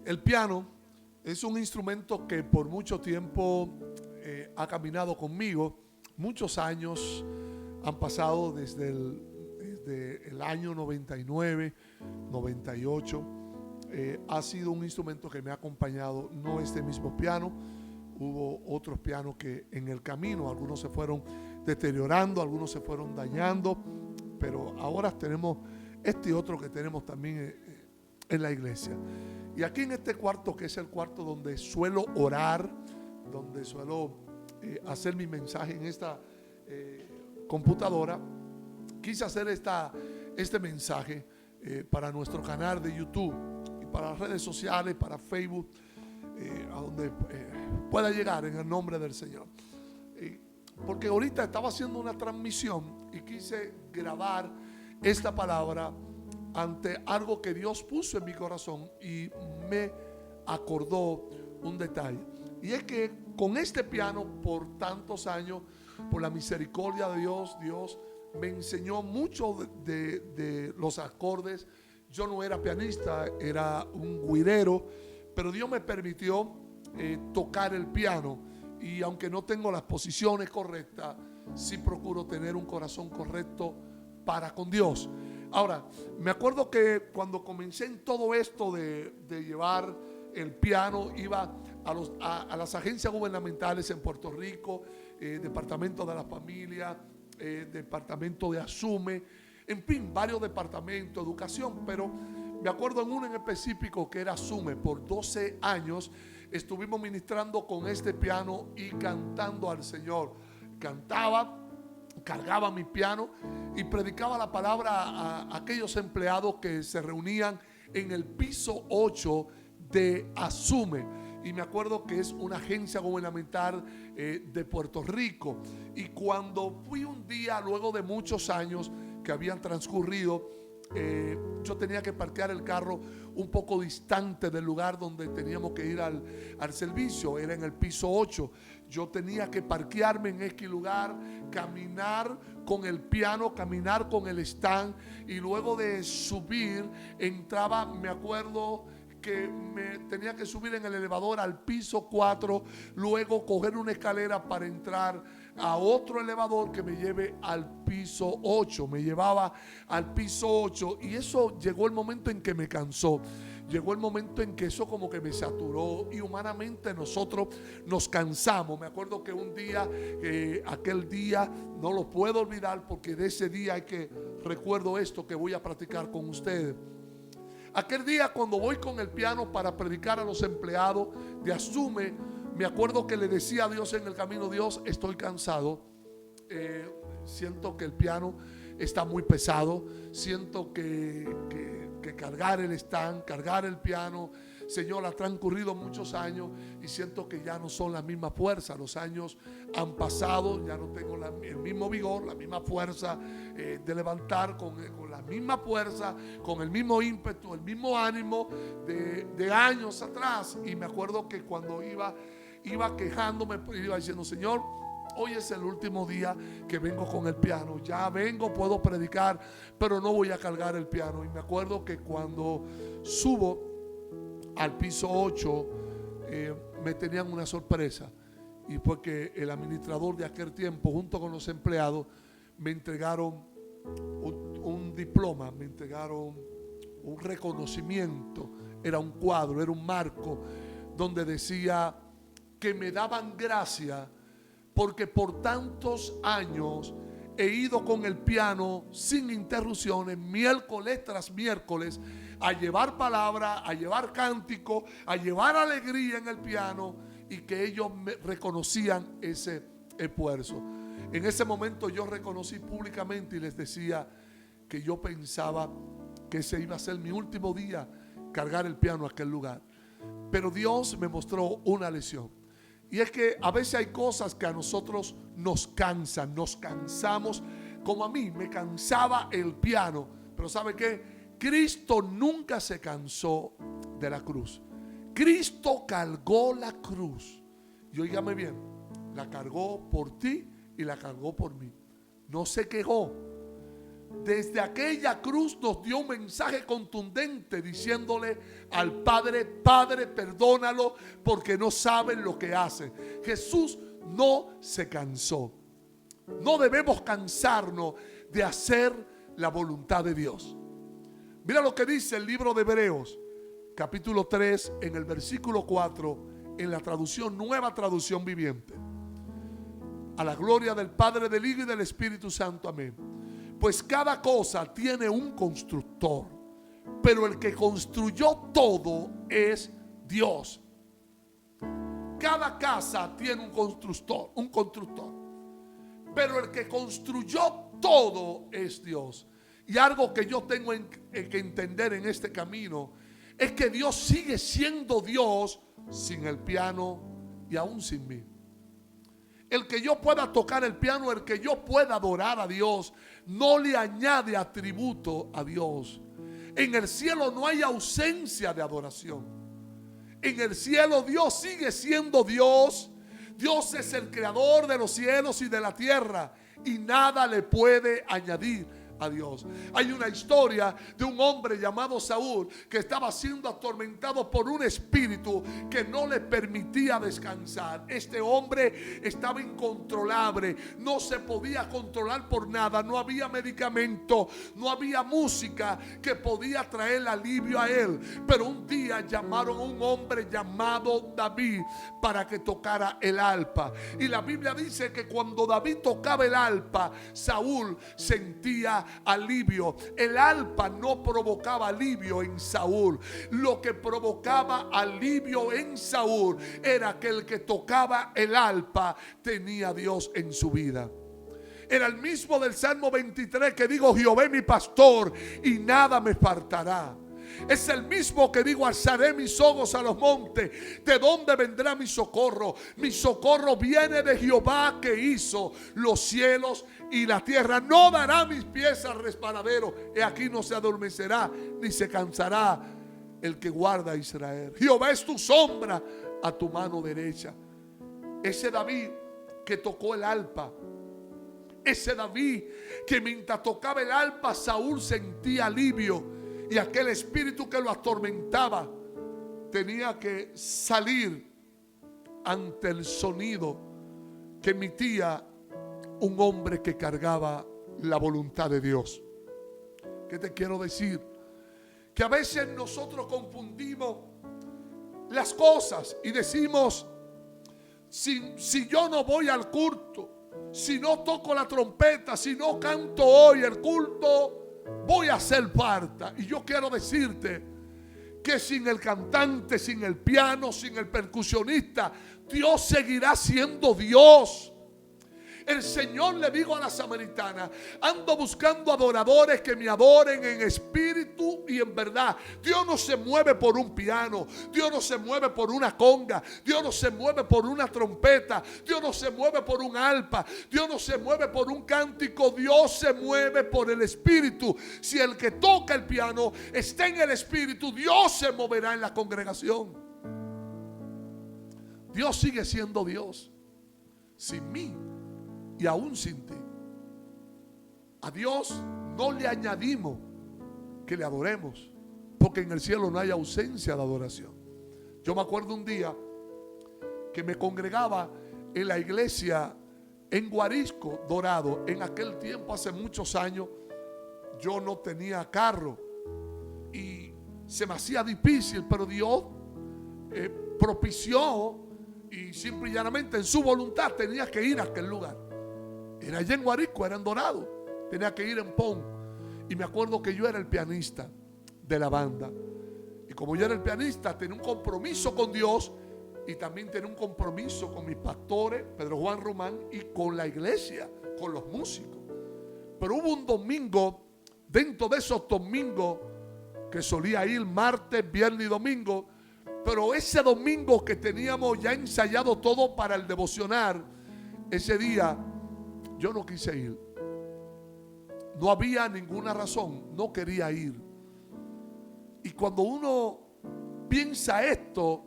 El piano es un instrumento que por mucho tiempo ha caminado conmigo. Muchos años han pasado desde el año 99, 98. Ha sido un instrumento que me ha acompañado, no este mismo piano. Hubo otros pianos que en el camino, algunos se fueron deteriorando, algunos se fueron dañando, pero ahora tenemos este otro que tenemos también en la iglesia. Y aquí en este cuarto, que es el cuarto donde suelo orar, donde suelo hacer mi mensaje en esta computadora, quise hacer este mensaje para nuestro canal de YouTube y para las redes sociales, para Facebook, a donde pueda llegar en el nombre del Señor. Porque ahorita estaba haciendo una transmisión y quise grabar esta palabra ante algo que Dios puso en mi corazón y me acordó un detalle. Y es que con este piano por tantos años, por la misericordia de Dios, Dios me enseñó mucho de los acordes. Yo no era pianista, era un güirero, pero Dios me permitió tocar el piano. Y aunque no tengo las posiciones correctas, sí procuro tener un corazón correcto para con Dios. Ahora, me acuerdo que cuando comencé en todo esto de llevar el piano, iba a las agencias gubernamentales en Puerto Rico, Departamento de la Familia, Departamento de Asume, en fin, varios departamentos, educación, pero me acuerdo en uno en específico que era Asume. Por 12 años estuvimos ministrando con este piano y cantando al Señor. Cantaba, cargaba mi piano y predicaba la palabra a aquellos empleados que se reunían en el piso 8 de Asume. Y me acuerdo que es una agencia gubernamental de Puerto Rico. Y cuando fui un día, luego de muchos años que habían transcurrido, yo tenía que parquear el carro un poco distante del lugar donde teníamos que ir al servicio. Era en el piso 8. Yo tenía que parquearme en este lugar, caminar con el piano, caminar con el stand, y luego de subir entraba, me acuerdo que me tenía que subir en el elevador al piso 4, luego coger una escalera para entrar a otro elevador que me lleve al piso 8. Me llevaba al piso 8 y eso llegó el momento en que me cansó. Llegó el momento en que eso como que me saturó y humanamente nosotros nos cansamos. Me acuerdo que un día, aquel día no lo puedo olvidar, porque de ese día recuerdo esto que voy a practicar con ustedes. Aquel día cuando voy con el piano para predicar a los empleados de Asume, me acuerdo que le decía a Dios en el camino: Dios, estoy cansado, siento que el piano está muy pesado, siento que cargar el stand, cargar el piano, Señor, ha transcurrido muchos años y siento que ya no son la misma fuerza. Los años han pasado, ya no tengo el mismo vigor, la misma fuerza de levantar con la misma fuerza, con el mismo ímpetu, el mismo ánimo de años atrás. Y me acuerdo que cuando iba quejándome, iba diciendo: Señor, hoy es el último día que vengo con el piano. Ya vengo, puedo predicar, pero no voy a cargar el piano. Y me acuerdo que cuando subo al piso 8, me tenían una sorpresa. Y fue que el administrador de aquel tiempo, junto con los empleados, me entregaron un diploma, me entregaron un reconocimiento. Era un cuadro, era un marco, donde decía que me daban gracia porque por tantos años he ido con el piano sin interrupciones, miércoles tras miércoles, a llevar palabra, a llevar cántico, a llevar alegría en el piano, y que ellos me reconocían ese esfuerzo. En ese momento yo reconocí públicamente y les decía que yo pensaba que ese iba a ser mi último día cargar el piano a aquel lugar. Pero Dios me mostró una lección. Y es que a veces hay cosas que a nosotros nos cansan, nos cansamos, como a mí me cansaba el piano. Pero ¿sabe qué? Cristo nunca se cansó de la cruz. Cristo cargó la cruz. Y óigame bien, la cargó por ti y la cargó por mí. No se quejó, desde aquella cruz nos dio un mensaje contundente diciéndole al Padre: Padre, perdónalo porque no saben lo que hacen. Jesús no se cansó. No debemos cansarnos de hacer la voluntad de Dios. Mira lo que dice el libro de Hebreos, capítulo 3, en el versículo 4, en la traducción, Nueva Traducción Viviente. A la gloria del Padre, del Hijo y del Espíritu Santo. Amén. Pues cada cosa tiene un constructor, pero el que construyó todo es Dios. Cada casa tiene un constructor, pero el que construyó todo es Dios. Y algo que yo tengo que entender en este camino es que Dios sigue siendo Dios sin el piano y aún sin mí. El que yo pueda tocar el piano, el que yo pueda adorar a Dios, no le añade atributo a Dios. En el cielo no hay ausencia de adoración. En el cielo Dios sigue siendo Dios. Dios es el creador de los cielos y de la tierra, y nada le puede añadir a Dios. Hay una historia de un hombre llamado Saúl que estaba siendo atormentado por un espíritu que no le permitía descansar. Este hombre estaba incontrolable, no se podía controlar por nada, no había medicamento, no había música que podía traer alivio a él. Pero un día llamaron a un hombre llamado David para que tocara el arpa, y la Biblia dice que cuando David tocaba el arpa, Saúl sentía alivio. El arpa no provocaba alivio en Saúl. Lo que provocaba alivio en Saúl era que el que tocaba el arpa tenía a Dios en su vida. Era el mismo del Salmo 23 que digo: Jehová es mi pastor y nada me faltará. Es el mismo que digo: alzaré mis ojos a los montes, ¿de dónde vendrá mi socorro? Mi socorro viene de Jehová, que hizo los cielos y la tierra. No dará mis pies al resbaladero, y aquí no se adormecerá ni se cansará el que guarda a Israel. Jehová es tu sombra a tu mano derecha. Ese David que tocó el arpa, ese David que mientras tocaba el arpa, Saúl sentía alivio, y aquel espíritu que lo atormentaba tenía que salir ante el sonido que emitía un hombre que cargaba la voluntad de Dios. ¿Qué te quiero decir? Que a veces nosotros confundimos las cosas y decimos: si yo no voy al culto, si no toco la trompeta, si no canto hoy el culto, voy a hacer falta. Y yo quiero decirte que sin el cantante, sin el piano, sin el percusionista, Dios seguirá siendo Dios. El Señor le dijo a la samaritana: ando buscando adoradores que me adoren en espíritu y en verdad. Dios no se mueve por un piano, Dios no se mueve por una conga, Dios no se mueve por una trompeta, Dios no se mueve por un arpa, Dios no se mueve por un cántico. Dios se mueve por el espíritu. Si el que toca el piano está en el espíritu, Dios se moverá en la congregación. Dios sigue siendo Dios sin mí y aún sin ti. A Dios no le añadimos que le adoremos, porque en el cielo no hay ausencia de adoración. Yo me acuerdo un día que me congregaba en la iglesia en Guarisco, Dorado. En aquel tiempo, hace muchos años, yo no tenía carro y se me hacía difícil, pero Dios propició, y simple y llanamente en su voluntad tenía que ir a aquel lugar. Era allá en Guarisco, era en Dorado. Tenía que ir en Pon. Y me acuerdo que yo era el pianista de la banda. Y como yo era el pianista, tenía un compromiso con Dios, y también tenía un compromiso con mis pastores, Pedro Juan Román, y con la iglesia, con los músicos. Pero hubo un domingo, dentro de esos domingos que solía ir martes, viernes y domingo, pero ese domingo que teníamos ya ensayado todo para el devocional, ese día yo no quise ir. No había ninguna razón, no quería ir. Y cuando uno piensa esto,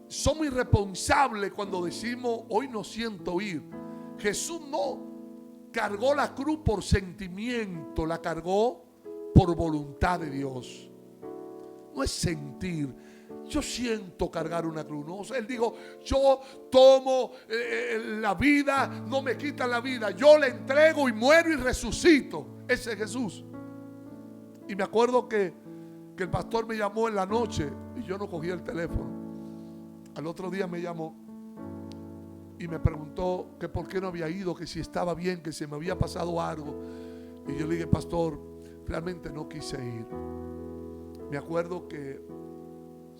somos irresponsables cuando decimos: hoy no siento ir. Jesús no cargó la cruz por sentimiento, la cargó por voluntad de Dios. No es sentir. Yo siento cargar una cruz, ¿no? O sea, él dijo, yo tomo la vida, no me quitan la vida, yo le entrego y muero y resucito. Ese es Jesús. Y me acuerdo que el pastor me llamó en la noche y yo no cogí el teléfono. Al otro día me llamó y me preguntó que por qué no había ido, que si estaba bien, que se me había pasado algo. Y yo le dije, pastor, realmente no quise ir. Me acuerdo que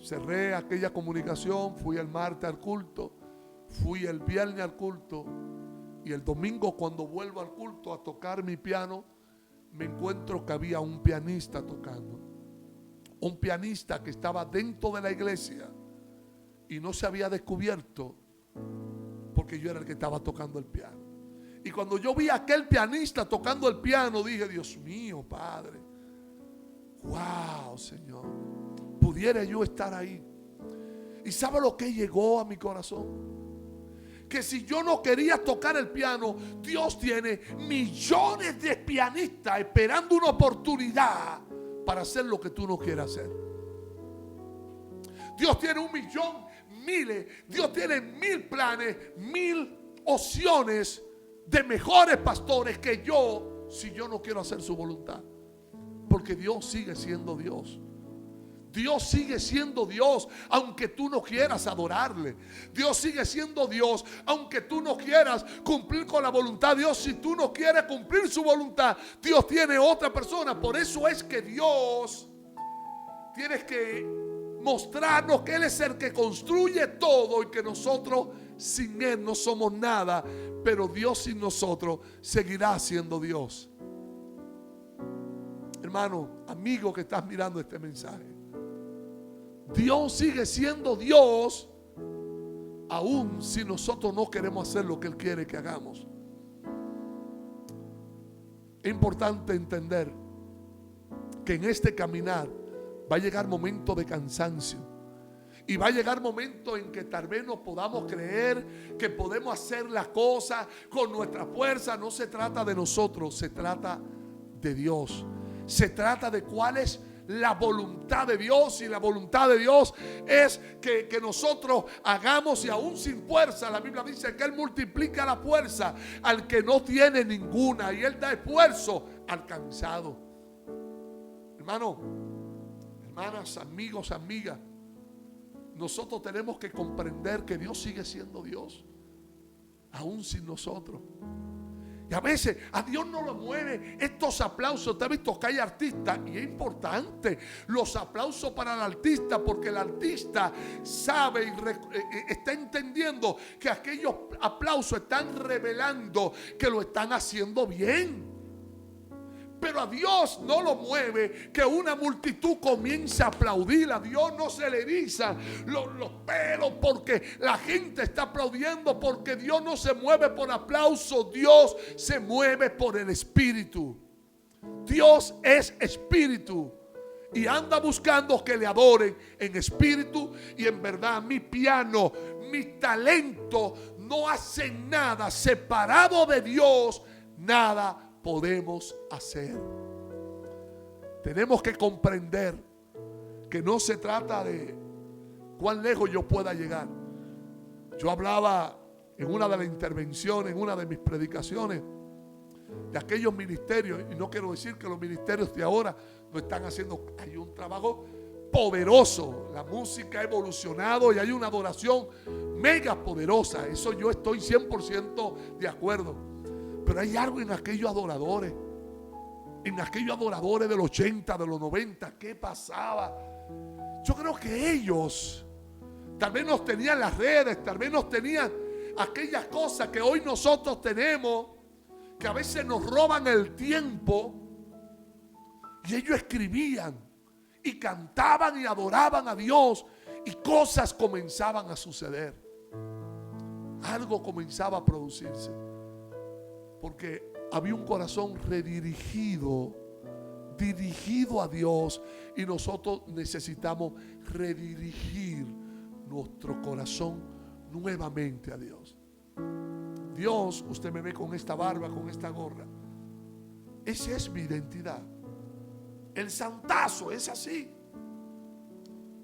cerré aquella comunicación, fui el martes al culto, fui el viernes al culto, y el domingo cuando vuelvo al culto a tocar mi piano, me encuentro que había un pianista tocando. Un pianista que estaba dentro de la iglesia y no se había descubierto porque yo era el que estaba tocando el piano. Y cuando yo vi a aquel pianista tocando el piano, dije, Dios mío, Padre, wow, Señor, pudiera yo estar ahí. ¿Y sabe lo que llegó a mi corazón? Que si yo no quería tocar el piano, Dios tiene millones de pianistas esperando una oportunidad para hacer lo que tú no quieras hacer. Dios tiene 1 millón, miles. Dios tiene 1000 planes, 1000 opciones de mejores pastores que yo, si yo no quiero hacer su voluntad. Porque Dios sigue siendo Dios. Dios sigue siendo Dios aunque tú no quieras adorarle. Dios sigue siendo Dios aunque tú no quieras cumplir con la voluntad de Dios. Si tú no quieres cumplir su voluntad, Dios tiene otra persona. Por eso es que Dios tiene que mostrarnos que Él es el que construye todo y que nosotros sin Él no somos nada. Pero Dios sin nosotros seguirá siendo Dios. Hermano, amigo que estás mirando este mensaje, Dios sigue siendo Dios aún si nosotros no queremos hacer lo que Él quiere que hagamos. Es importante entender que en este caminar va a llegar momento de cansancio. Y va a llegar momento en que tal vez no podamos creer que podemos hacer las cosas con nuestra fuerza. No se trata de nosotros, se trata de Dios. Se trata de cuál es la voluntad de Dios. Y la voluntad de Dios es que nosotros hagamos, y aún sin fuerza, la Biblia dice que Él multiplica la fuerza al que no tiene ninguna, y Él da esfuerzo al cansado. Hermano, hermanas, amigos, amigas, nosotros tenemos que comprender que Dios sigue siendo Dios aún sin nosotros. Y a veces a Dios no lo mueve estos aplausos. Usted ha visto que hay artistas, y es importante los aplausos para el artista, porque el artista sabe y está entendiendo que aquellos aplausos están revelando que lo están haciendo bien. Pero a Dios no lo mueve que una multitud comience a aplaudir. A Dios no se le erizan los pelos porque la gente está aplaudiendo, porque Dios no se mueve por aplauso. Dios se mueve por el Espíritu. Dios es Espíritu y anda buscando que le adoren en espíritu y en verdad. Mi piano, mi talento no hacen nada. Separado de Dios, nada podemos hacer. Tenemos que comprender que no se trata de cuán lejos yo pueda llegar. Yo hablaba en una de las intervenciones, en una de mis predicaciones, de aquellos ministerios, y no quiero decir que los ministerios de ahora no están haciendo. Hay un trabajo poderoso, la música ha evolucionado y hay una adoración mega poderosa. Eso yo estoy 100% de acuerdo. Pero hay algo en aquellos adoradores, del 80, de los 90. ¿Qué pasaba? Yo creo que ellos tal vez nos tenían las redes, tal vez nos tenían aquellas cosas que hoy nosotros tenemos, que a veces nos roban el tiempo. Y ellos escribían y cantaban y adoraban a Dios, y cosas comenzaban a suceder. Algo comenzaba a producirse. Porque había un corazón dirigido a Dios, y nosotros necesitamos redirigir nuestro corazón nuevamente a Dios. Dios, usted me ve con esta barba, con esta gorra. Esa es mi identidad. El santazo es así.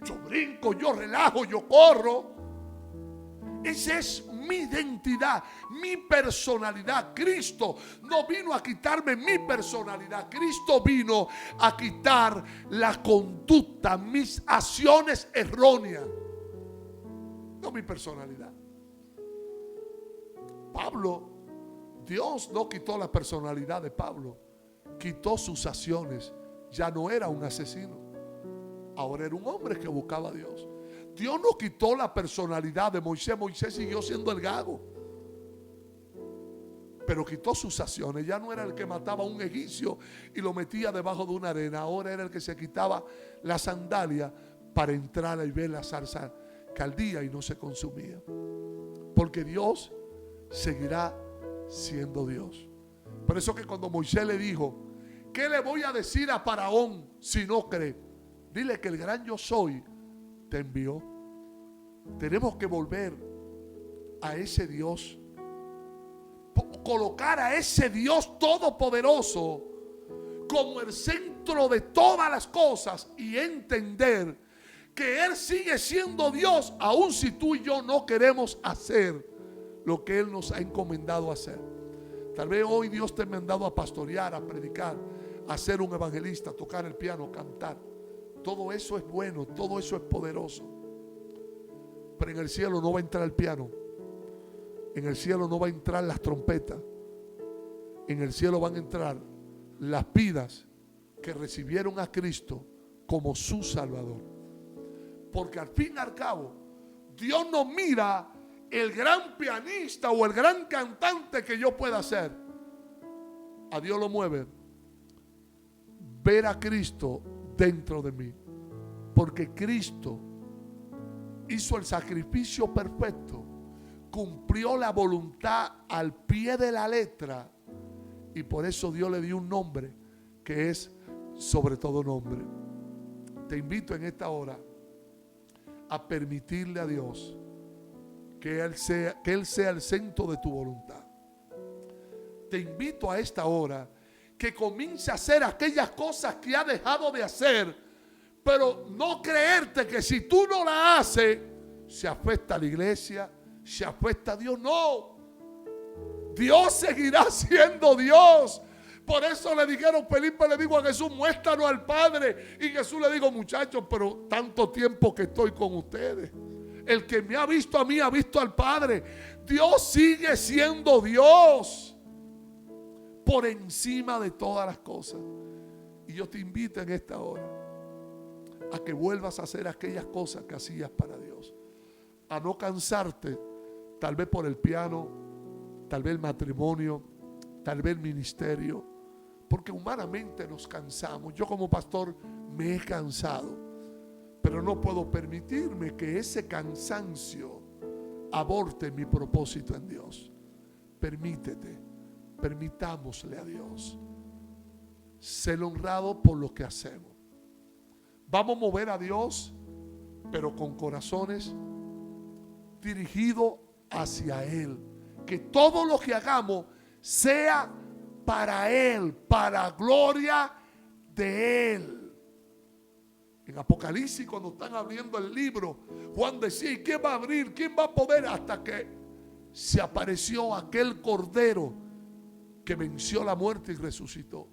Yo brinco, yo relajo, yo corro. Esa es mi identidad, mi personalidad. Cristo no vino a quitarme mi personalidad. Cristo vino a quitar la conducta, mis acciones erróneas, no mi personalidad. Pablo, Dios no quitó la personalidad de Pablo, quitó sus acciones. Ya no era un asesino, ahora era un hombre que buscaba a Dios. Dios no quitó la personalidad de Moisés. Moisés siguió siendo el gago, pero quitó sus acciones. Ya no era el que mataba a un egipcio y lo metía debajo de una arena. Ahora era el que se quitaba la sandalia para entrar y ver la zarza caldía y no se consumía. Porque Dios seguirá siendo Dios. Por eso que cuando Moisés le dijo: ¿qué le voy a decir a Faraón si no cree? Dile que el gran yo soy te envió. Tenemos que volver a ese Dios, colocar a ese Dios todopoderoso como el centro de todas las cosas y entender que Él sigue siendo Dios, aun si tú y yo no queremos hacer lo que Él nos ha encomendado hacer. Tal vez hoy Dios te ha mandado a pastorear, a predicar, a ser un evangelista, a tocar el piano, cantar. Todo eso es bueno, todo eso es poderoso. Pero en el cielo no va a entrar el piano. En el cielo no va a entrar las trompetas. En el cielo van a entrar las vidas que recibieron a Cristo como su Salvador. Porque al fin y al cabo, Dios no mira el gran pianista o el gran cantante que yo pueda ser. A Dios lo mueve ver a Cristo dentro de mí. Porque Cristo hizo el sacrificio perfecto, cumplió la voluntad al pie de la letra, y por eso Dios le dio un nombre que es sobre todo nombre. Te invito en esta hora a permitirle a Dios que Él sea el centro de tu voluntad. Te invito a esta hora que comience a hacer aquellas cosas que ha dejado de hacer, pero no creerte que si tú no la haces se afecta a la iglesia, se afecta a Dios. No, Dios seguirá siendo Dios. Por eso le dijeron, Felipe le dijo a Jesús: muéstranos al Padre. Y Jesús le dijo: muchachos, pero tanto tiempo que estoy con ustedes, el que me ha visto a mí ha visto al Padre. Dios sigue siendo Dios por encima de todas las cosas. Y yo te invito en esta hora a que vuelvas a hacer aquellas cosas que hacías para Dios, a no cansarte, tal vez por el piano, tal vez el matrimonio, tal vez el ministerio, porque humanamente nos cansamos. Yo como pastor me he cansado, pero no puedo permitirme que ese cansancio aborte mi propósito en Dios. Permitámosle a Dios ser honrado por lo que hacemos. Vamos a mover a Dios, pero con corazones dirigidos hacia Él. Que todo lo que hagamos sea para Él, para gloria de Él. En Apocalipsis, cuando están abriendo el libro, Juan decía: ¿y quién va a abrir? ¿Quién va a poder? Hasta que se apareció aquel Cordero que venció la muerte y resucitó.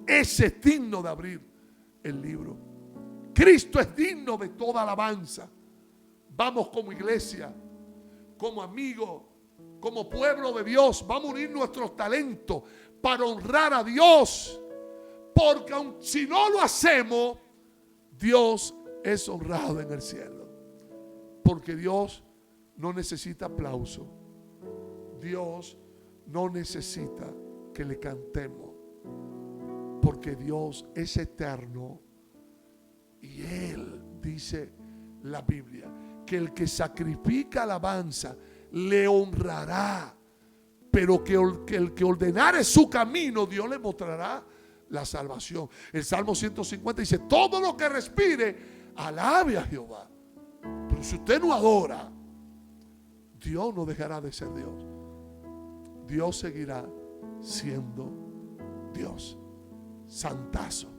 Ese es digno de abrir el libro. Cristo es digno de toda alabanza. Vamos como iglesia, como amigos, como pueblo de Dios, vamos a unir nuestros talentos para honrar a Dios. Porque aun si no lo hacemos, Dios es honrado en el cielo. Porque Dios no necesita aplauso. Dios no necesita que le cantemos. Porque Dios es eterno. Y Él, dice la Biblia, que el que sacrifica alabanza le honrará. Pero que el que ordenare su camino, Dios le mostrará la salvación. El Salmo 150 dice: todo lo que respire, alabe a Jehová. Pero si usted no adora, Dios no dejará de ser Dios. Dios seguirá siendo Dios. Santazo.